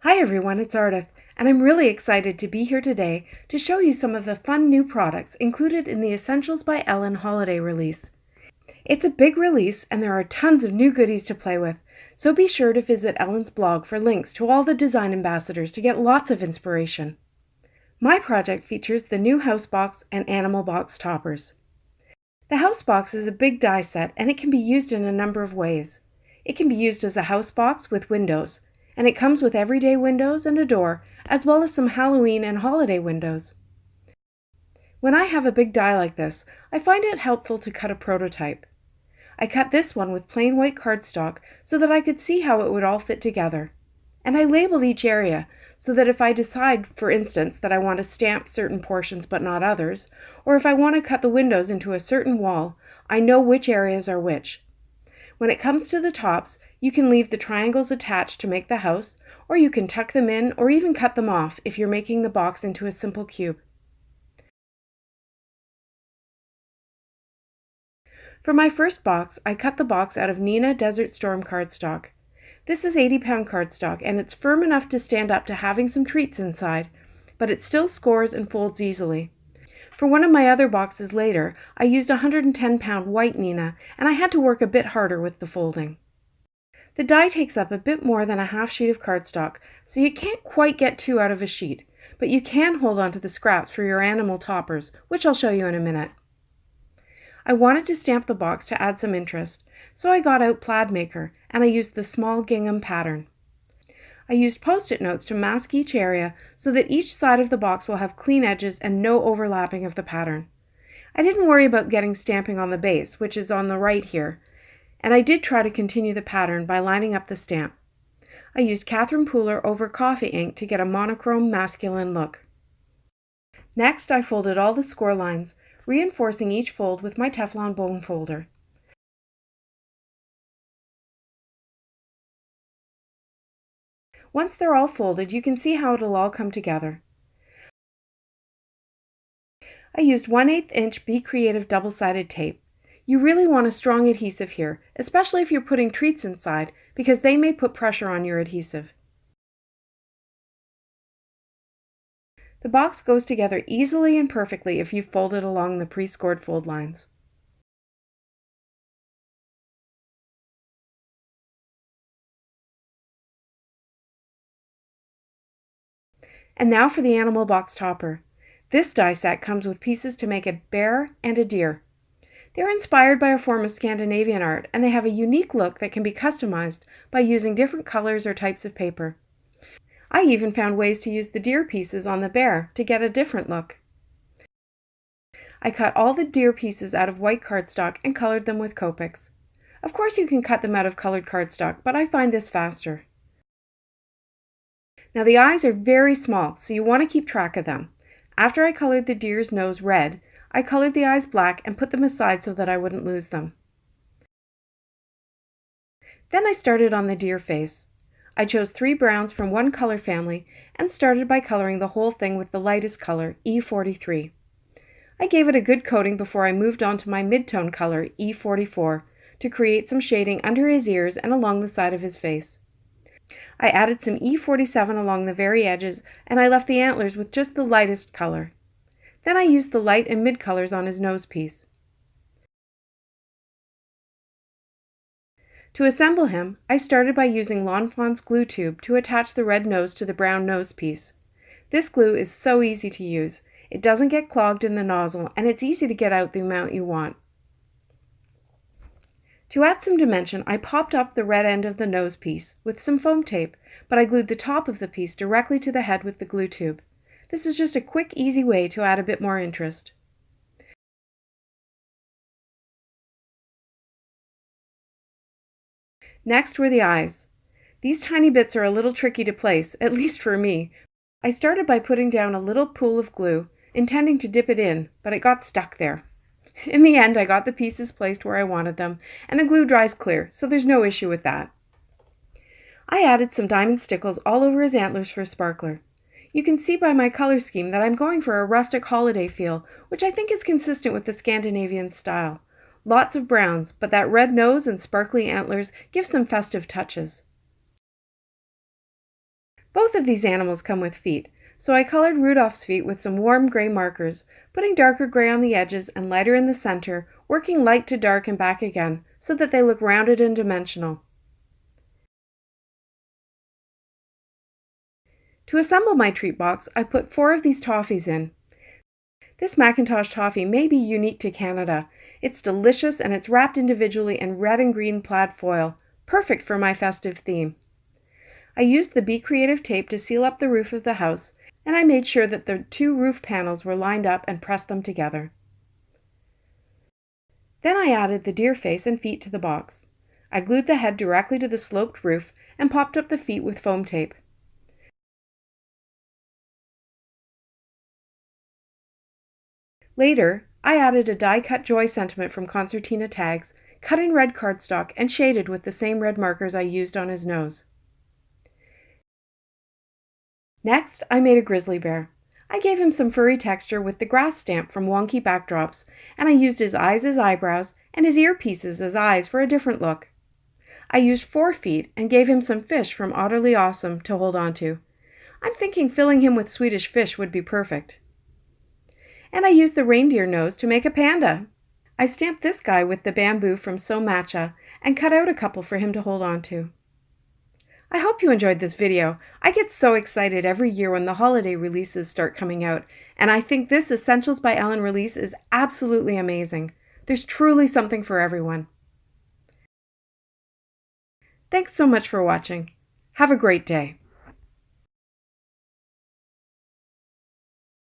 Hi everyone, it's Ardith, and I'm really excited to be here today to show you some of the fun new products included in the Essentials by Ellen holiday release. It's a big release and there are tons of new goodies to play with, so be sure to visit Ellen's blog for links to all the design ambassadors to get lots of inspiration. My project features the new house box and animal box toppers. The house box is a big die set and it can be used in a number of ways. It can be used as a house box with windows, and it comes with everyday windows and a door, as well as some Halloween and holiday windows. When I have a big die like this, I find it helpful to cut a prototype. I cut this one with plain white cardstock so that I could see how it would all fit together. And I labeled each area so that if I decide, for instance, that I want to stamp certain portions but not others, or if I want to cut the windows into a certain wall, I know which areas are which. When it comes to the tops, you can leave the triangles attached to make the house, or you can tuck them in or even cut them off if you're making the box into a simple cube. For my first box, I cut the box out of Neenah Desert Storm cardstock. This is 80-pound cardstock and it's firm enough to stand up to having some treats inside, but it still scores and folds easily. For one of my other boxes later, I used 110-pound white Neenah, and I had to work a bit harder with the folding. The die takes up a bit more than a half sheet of cardstock, so you can't quite get two out of a sheet, but you can hold on to the scraps for your animal toppers, which I'll show you in a minute. I wanted to stamp the box to add some interest, so I got out Plaid Maker, and I used the small gingham pattern. I used Post-it notes to mask each area so that each side of the box will have clean edges and no overlapping of the pattern. I didn't worry about getting stamping on the base, which is on the right here, and I did try to continue the pattern by lining up the stamp. I used Catherine Pooler over coffee ink to get a monochrome masculine look. Next, I folded all the score lines, reinforcing each fold with my Teflon bone folder. Once they're all folded, you can see how it'll all come together. I used 1/8 inch Be Creative double-sided tape. You really want a strong adhesive here, especially if you're putting treats inside, because they may put pressure on your adhesive. The box goes together easily and perfectly if you fold it along the pre-scored fold lines. And now for the animal box topper. This die set comes with pieces to make a bear and a deer. They're inspired by a form of Scandinavian art, and they have a unique look that can be customized by using different colors or types of paper. I even found ways to use the deer pieces on the bear to get a different look. I cut all the deer pieces out of white cardstock and colored them with Copics. Of course you can cut them out of colored cardstock, but I find this faster. Now the eyes are very small, so you want to keep track of them. After I colored the deer's nose red, I colored the eyes black and put them aside so that I wouldn't lose them. Then I started on the deer face. I chose 3 browns from one color family and started by coloring the whole thing with the lightest color, E43. I gave it a good coating before I moved on to my mid-tone color, E44, to create some shading under his ears and along the side of his face. I added some E47 along the very edges, and I left the antlers with just the lightest color. Then I used the light and mid colors on his nose piece. To assemble him, I started by using Lawn Fawn's glue tube to attach the red nose to the brown nose piece. This glue is so easy to use. It doesn't get clogged in the nozzle, and it's easy to get out the amount you want. To add some dimension, I popped up the red end of the nose piece with some foam tape, but I glued the top of the piece directly to the head with the glue tube. This is just a quick, easy way to add a bit more interest. Next were the eyes. These tiny bits are a little tricky to place, at least for me. I started by putting down a little pool of glue, intending to dip it in, but it got stuck there. In the end, I got the pieces placed where I wanted them, and the glue dries clear, so there's no issue with that. I added some diamond stickles all over his antlers for a sparkler. You can see by my color scheme that I'm going for a rustic holiday feel, which I think is consistent with the Scandinavian style. Lots of browns, but that red nose and sparkly antlers give some festive touches. Both of these animals come with feet, so I colored Rudolph's feet with some warm gray markers, putting darker gray on the edges and lighter in the center, working light to dark and back again, so that they look rounded and dimensional. To assemble my treat box, I put 4 of these toffees in. This Macintosh toffee may be unique to Canada. It's delicious and it's wrapped individually in red and green plaid foil, perfect for my festive theme. I used the Be Creative tape to seal up the roof of the house, and I made sure that the 2 roof panels were lined up and pressed them together. Then I added the deer face and feet to the box. I glued the head directly to the sloped roof and popped up the feet with foam tape. Later, I added a die-cut joy sentiment from concertina tags, cut in red cardstock and shaded with the same red markers I used on his nose. Next, I made a grizzly bear. I gave him some furry texture with the grass stamp from Wonky backdrops, and I used his eyes as eyebrows and his earpieces as eyes for a different look. I used 4 feet and gave him some fish from Otterly Awesome to hold on to. I'm thinking filling him with Swedish fish would be perfect. And I used the reindeer nose to make a panda. I stamped this guy with the bamboo from So Matcha and cut out a couple for him to hold on to. I hope you enjoyed this video. I get so excited every year when the holiday releases start coming out, and I think this Essentials by Ellen release is absolutely amazing. There's truly something for everyone. Thanks so much for watching. Have a great day.